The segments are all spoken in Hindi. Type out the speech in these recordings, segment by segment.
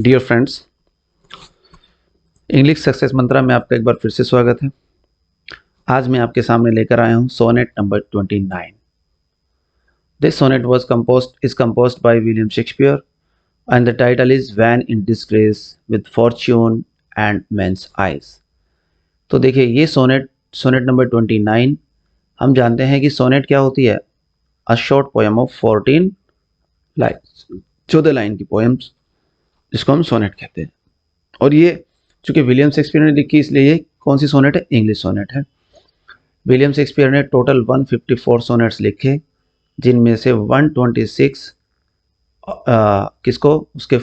डियर फ्रेंड्स, इंग्लिश सक्सेस मंत्रा में आपका एक बार फिर से स्वागत है। आज मैं आपके सामने लेकर आया हूँ sonnet number 29। This sonnet was composed by William Shakespeare and the title is Van in Disgrace with Fortune and Men's Eyes। तो देखिए ये सोनेट नंबर 29 हम जानते हैं कि सोनेट क्या होती है। A short poem of 14 lines, 14 line की पोएम्स, जिसको हम सोनेट कहते हैं। और ये चूंकि विलियम शेक्सपियर ने लिखी इसलिए ये कौन सी सोनेट है? इंग्लिश सोनेट है। विलियम शेक्सपियर ने टोटल 154 सोनेट्स लिखे, जिनमें से 126 किसको? उसके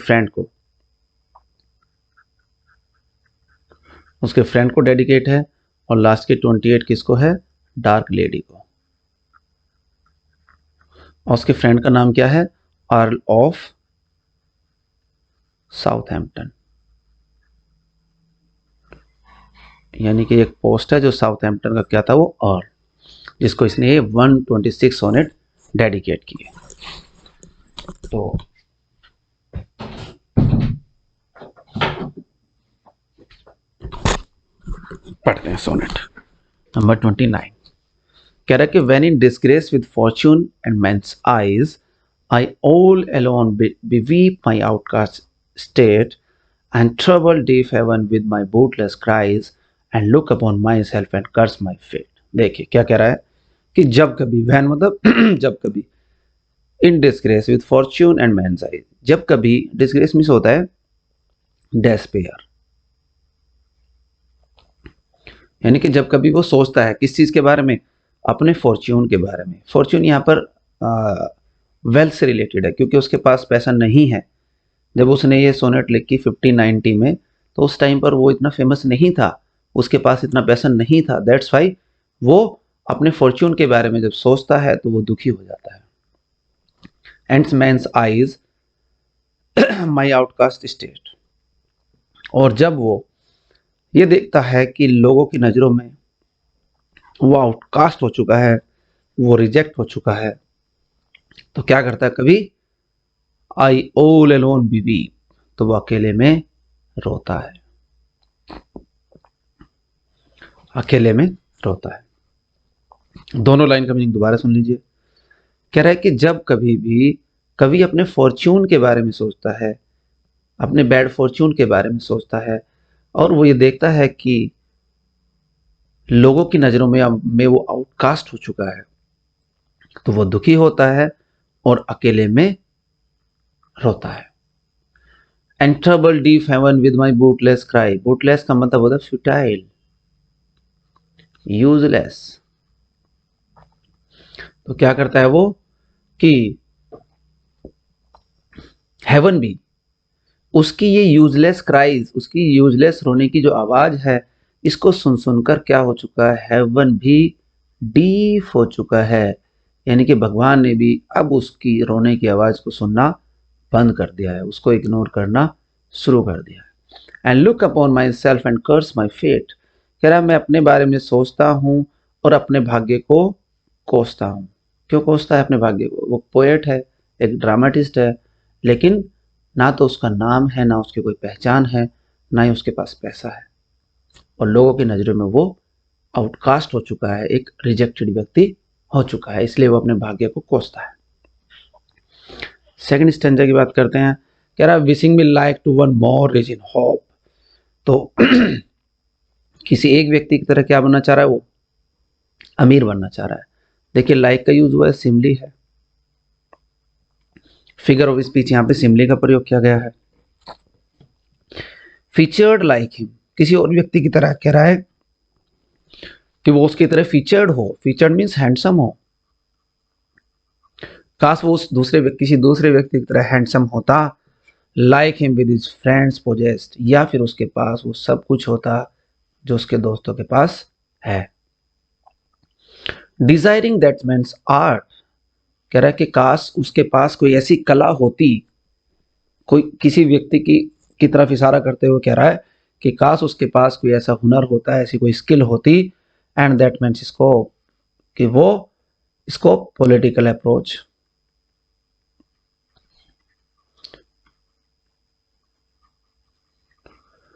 फ्रेंड को डेडिकेट है, और लास्ट के 28 किसको है? डार्क लेडी को। और उसके फ्रेंड का नाम क्या है? अर्ल ऑफ साउथहैम्पटन, यानी कि एक पोस्ट है जो साउथहैम्पटन का क्या था? वो अर्ल, जिसको इसने ये 126 सोनेट डेडिकेट किए। तो पढ़ते हैं सोनेट नंबर 29। कह रहा है कि when in disgrace with fortune and men's eyes, I all alone beweep my outcast state and trouble deep heaven with my bootless cries and look upon myself and curse my fate। देखिए क्या कह रहा है कि जब कभी, when मतलब जब कभी, in disgrace with fortune and men's eyes, जब कभी disgrace मीन्स होता है despair, यानी कि जब कभी वो सोचता है किस चीज के बारे में? अपने फॉर्च्यून के बारे में। फॉर्च्यून यहाँ पर वेल्थ से रिलेटेड है, क्योंकि उसके पास पैसा नहीं है। जब उसने ये सोनेट लिखी 1590 में, तो उस टाइम पर वो इतना फेमस नहीं था, उसके पास इतना पैसा नहीं था। दैट्स वाई वो अपने फॉर्च्यून के बारे में जब सोचता है तो वो दुखी हो जाता है। एंड्स मैंस आईज माई आउटकास्ट स्टेट, और जब वो ये देखता है कि लोगों की नज़रों में वो आउटकास्ट हो चुका है, वो रिजेक्ट हो चुका है, तो क्या करता है? कभी आई ऑल अलोन बीवी, तो वो अकेले में रोता है, अकेले में रोता है। दोनों लाइन का मीनिंग दोबारा सुन लीजिए। कह रहा है कि जब कभी भी कभी अपने फॉर्च्यून के बारे में सोचता है, अपने बैड फॉर्च्यून के बारे में सोचता है, और वो ये देखता है कि लोगों की नज़रों में वो आउटकास्ट हो चुका है, तो वो दुखी होता है और अकेले में रोता है। And trouble deaf heaven with my bootless cry. Bootless का मतलब होता है फ्यूटाइल, यूजलेस। तो क्या करता है वो कि हेवन भी उसकी ये यूजलेस क्राइज, उसकी यूजलेस रोने की जो आवाज है, इसको सुन सुनकर क्या हो चुका है? हेवन भी डीप हो चुका है, यानी कि भगवान ने भी अब उसकी रोने की आवाज को सुनना बंद कर दिया है, उसको इग्नोर करना शुरू कर दिया है। And look upon myself and curse my fate. कह रहा मैं अपने बारे में सोचता हूँ और अपने भाग्य को कोसता हूँ। क्यों कोसता है अपने भाग्य को? वो पोएट है, एक ड्रामेटिस्ट है, लेकिन ना तो उसका नाम है, ना उसकी कोई पहचान है, ना ही उसके पास पैसा है, और लोगों की नज़रों में वो आउटकास्ट हो चुका है, एक रिजेक्टेड व्यक्ति हो चुका है, इसलिए वो अपने भाग्य को कोसता है। सेकंड स्टैंजा की बात करते हैं। कह रहा wishing me like to one more rich in hope. तो किसी एक व्यक्ति की तरह क्या बनना चाह रहा है? वो अमीर बनना चाह रहा है। देखिए लाइक का यूज हुआ है, सिमली है, फिगर ऑफ स्पीच यहाँ पे सिमली का प्रयोग किया गया है। फीचर्ड लाइक हिम, किसी और व्यक्ति की तरह कह रहा है कि वो उसकी तरह फीचर्ड हो। फीचर्ड मीन्स हैंडसम हो। काश वो उस किसी दूसरे व्यक्ति की तरह हैंडसम होता। Like him with his friends possessed, या फिर उसके पास वो सब कुछ होता जो उसके दोस्तों के पास है। डिजायरिंग दैट मीन्स आर्ट, कह रहा है कि काश उसके पास कोई ऐसी कला होती, कोई किसी व्यक्ति की तरफ इशारा करते हुए कह रहा है कि काश उसके पास कोई ऐसा हुनर होता, ऐसी कोई स्किल होती। एंड दैट मीन्स स्कोप, कि वो स्कोप पॉलिटिकल अप्रोच।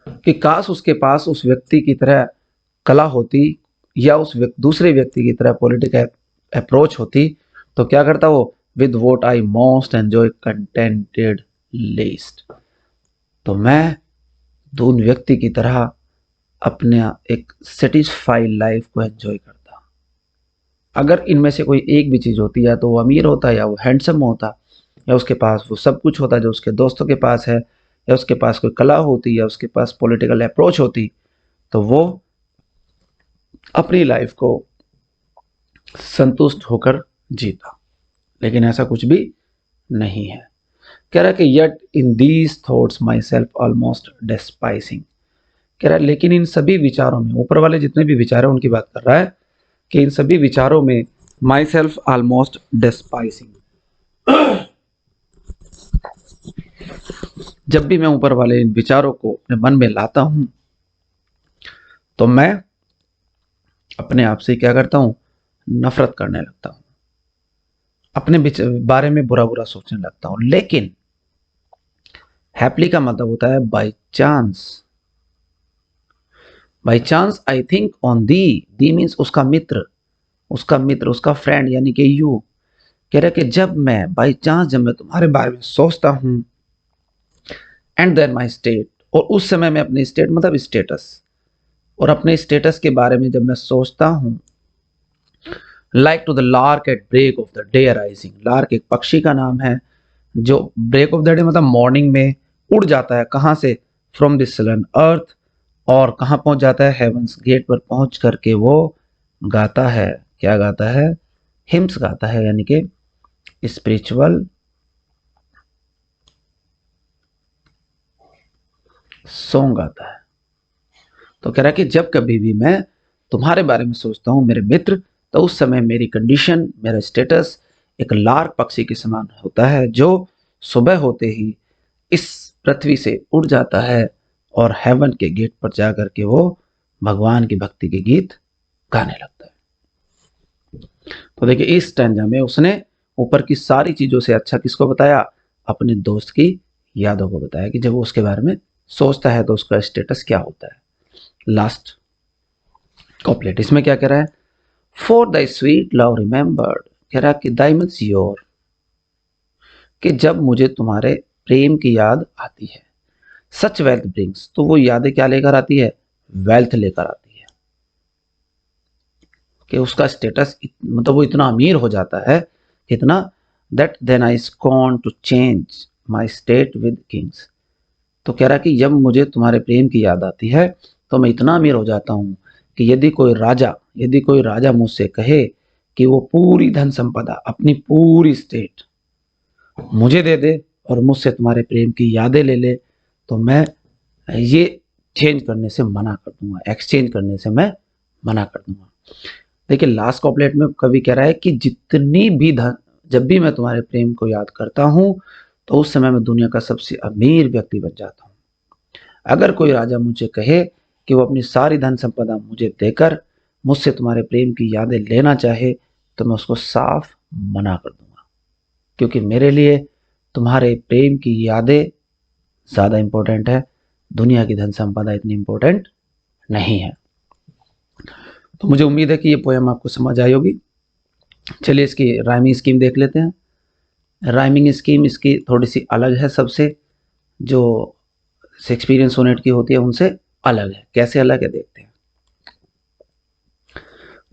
कि काश उसके पास उस व्यक्ति की तरह कला होती या उस दूसरे व्यक्ति की तरह पॉलिटिकल अप्रोच होती, तो क्या करता वो, with what I most enjoy contented least. तो मैं उन व्यक्ति की तरह अपने एक सेटिस्फाइड लाइफ को एंजॉय करता। अगर इनमें से कोई एक भी चीज होती, या तो वो अमीर होता, या वो हैंडसम होता, या उसके पास वो सब कुछ होता जो उसके दोस्तों के पास है, या उसके पास कोई कला होती, या उसके पास पॉलिटिकल अप्रोच होती, तो वो अपनी लाइफ को संतुष्ट होकर जीता। लेकिन ऐसा कुछ भी नहीं है। कह रहा है कि yet in these thoughts myself almost despising. कह रहा है लेकिन इन सभी विचारों में, ऊपर वाले जितने भी विचार हैं उनकी बात कर रहा है, कि इन सभी विचारों में माई सेल्फ ऑलमोस्ट डेस्पाइसिंग, जब भी मैं ऊपर वाले इन विचारों को अपने मन में लाता हूं, तो मैं अपने आप से क्या करता हूं, नफरत करने लगता हूं, अपने बारे में बुरा बुरा सोचने लगता हूं। लेकिन हैप्पीली का मतलब होता है by chance. By chance I think on the means उसका मित्र, उसका फ्रेंड, यानी कि यू। कह रहा है कि जब मैं बाई चांस, जब मैं तुम्हारे बारे में सोचता हूं, एंड देन माई स्टेट, और उस समय मैं अपनी स्टेट मतलब स्टेटस, और अपने स्टेटस के बारे में जब मैं सोचता हूं, like to the lark at break of the day arising. Lark एक पक्षी का नाम है जो ब्रेक ऑफ द डे मतलब मॉर्निंग में उड़ जाता है, कहां से, फ्रॉम द सलन अर्थ, और कहां पहुंच जाता है, हेवंस गेट पर पहुंच करके वो गाता है, क्या गाता है, हिम्स गाता है, यानी कि स्पिरिचुअल सॉन्ग गाता है। तो कह रहा है कि जब कभी भी मैं तुम्हारे बारे में सोचता हूं मेरे मित्र, तो उस समय मेरी कंडीशन, मेरा स्टेटस एक लार्क पक्षी के समान होता है, जो सुबह होते ही इस पृथ्वी से उड़ जाता है और हेवन के गेट पर जाकर के वो भगवान की भक्ति के गीत गाने लगता है। तो देखिए इस स्टैंजा में उसने ऊपर की सारी चीजों से अच्छा किसको बताया, अपने दोस्त की यादों को बताया, कि जब वो उसके बारे में सोचता है तो उसका स्टेटस क्या होता है। लास्ट कॉपलेट, इसमें क्या कह रहा है, for the sweet love remembered, कह रहा कि दाई मीन्स योर, कि जब मुझे तुम्हारे प्रेम की याद आती है, सच वेल्थ ब्रिंग्स, तो वो यादें क्या लेकर आती है, वेल्थ लेकर आती है, कि उसका स्टेटस मतलब वो इतना अमीर हो जाता है, इतना, that then I scorn to change my state with kings. तो कह रहा कि जब मुझे तुम्हारे प्रेम की याद आती है, तो मैं इतना अमीर हो जाता हूं कि यदि कोई राजा मुझसे कहे कि वो पूरी धन संपदा, अपनी पूरी स्टेट मुझे दे दे और मुझसे तुम्हारे प्रेम की यादें ले ले, तो मैं ये चेंज करने से मना कर दूंगा, एक्सचेंज करने से मैं मना कर दूंगा। देखिए लास्ट कॉपलेट में कवि कह रहा है कि जितनी भी धन, जब भी मैं तुम्हारे प्रेम को याद करता हूं, तो उस समय मैं दुनिया का सबसे अमीर व्यक्ति बन जाता हूं। अगर कोई राजा मुझे कहे कि वो अपनी सारी धन संपदा मुझे देकर मुझसे तुम्हारे प्रेम की यादें लेना चाहे, तो मैं उसको साफ मना कर दूंगा, क्योंकि मेरे लिए तुम्हारे प्रेम की यादें ज्यादा इंपॉर्टेंट है, दुनिया की धन संपदा इतनी इंपॉर्टेंट नहीं है। तो मुझे उम्मीद है कि ये पोएम आपको समझ आई होगी। चलिए इसकी राइमिंग स्कीम देख लेते हैं। राइमिंग स्कीम इसकी थोड़ी सी अलग है सबसे, जो शेक्सपियरियन सोनेट की होती है उनसे अलग है। कैसे अलग है देखते हैं।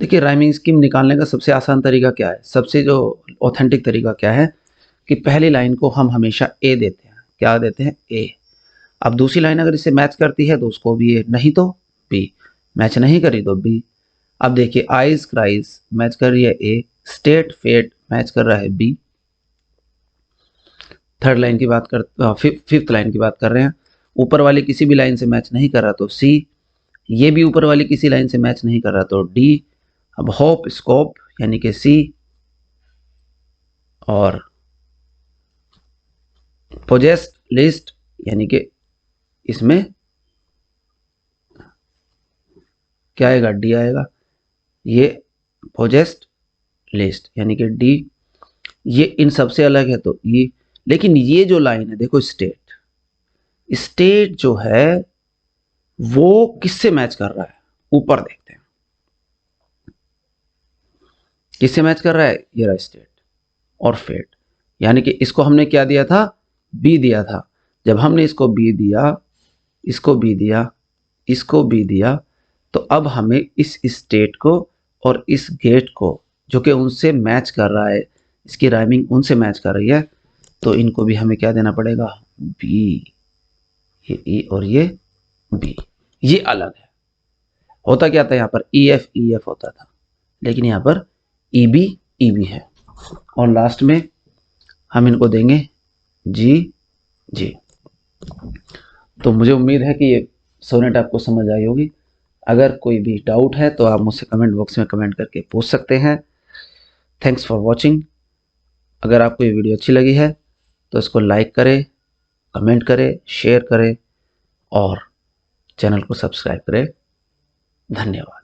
देखिए राइमिंग स्कीम निकालने का सबसे आसान तरीका क्या है, सबसे जो ऑथेंटिक तरीका क्या है, कि पहली लाइन को हम हमेशा ए देते हैं। क्या देते हैं, ए। अब दूसरी लाइन अगर इसे मैच करती है तो उसको भी ए, नहीं तो बी, मैच नहीं करी तो बी। अब देखिए आइज क्राइज मैच कर रही है ए, स्टेट फेट मैच कर रहा है बी। थर्ड लाइन की बात कर, फिफ्थ लाइन की बात कर रहे हैं, ऊपर वाली किसी भी लाइन से मैच नहीं कर रहा तो सी, ये भी ऊपर वाली किसी लाइन से मैच नहीं कर रहा तो डी। अब होप स्कोप यानी कि सी, और पोजेस्ट लिस्ट यानी कि इसमें क्या आएगा, डी आएगा। ये पोजेस्ट लिस्ट यानी कि डी, ये इन सबसे अलग है तो लेकिन ये जो लाइन है देखो, स्टेट जो है वो किससे मैच कर रहा है, ऊपर देखते हैं किससे मैच कर रहा है। ये रहा स्टेट और फेट, यानी कि इसको हमने क्या दिया था, बी दिया था। जब हमने इसको बी दिया, इसको बी दिया, इसको बी दिया, तो अब हमें इस स्टेट को और इस गेट को, जो कि उनसे मैच कर रहा है, इसकी राइमिंग उनसे मैच कर रही है, तो इनको भी हमें क्या देना पड़ेगा, बी। ये ई और ये बी, ये अलग है। होता क्या था यहाँ पर, ई एफ होता था, लेकिन यहाँ पर ई बी है। और लास्ट में हम इनको देंगे जी जी। तो मुझे उम्मीद है कि ये सोनेट आपको समझ आई होगी। अगर कोई भी डाउट है तो आप मुझसे कमेंट बॉक्स में कमेंट करके पूछ सकते हैं। Thanks for watching. अगर आपको ये वीडियो अच्छी लगी है तो इसको लाइक करें, कमेंट करें, शेयर करें और चैनल को सब्सक्राइब करें। धन्यवाद।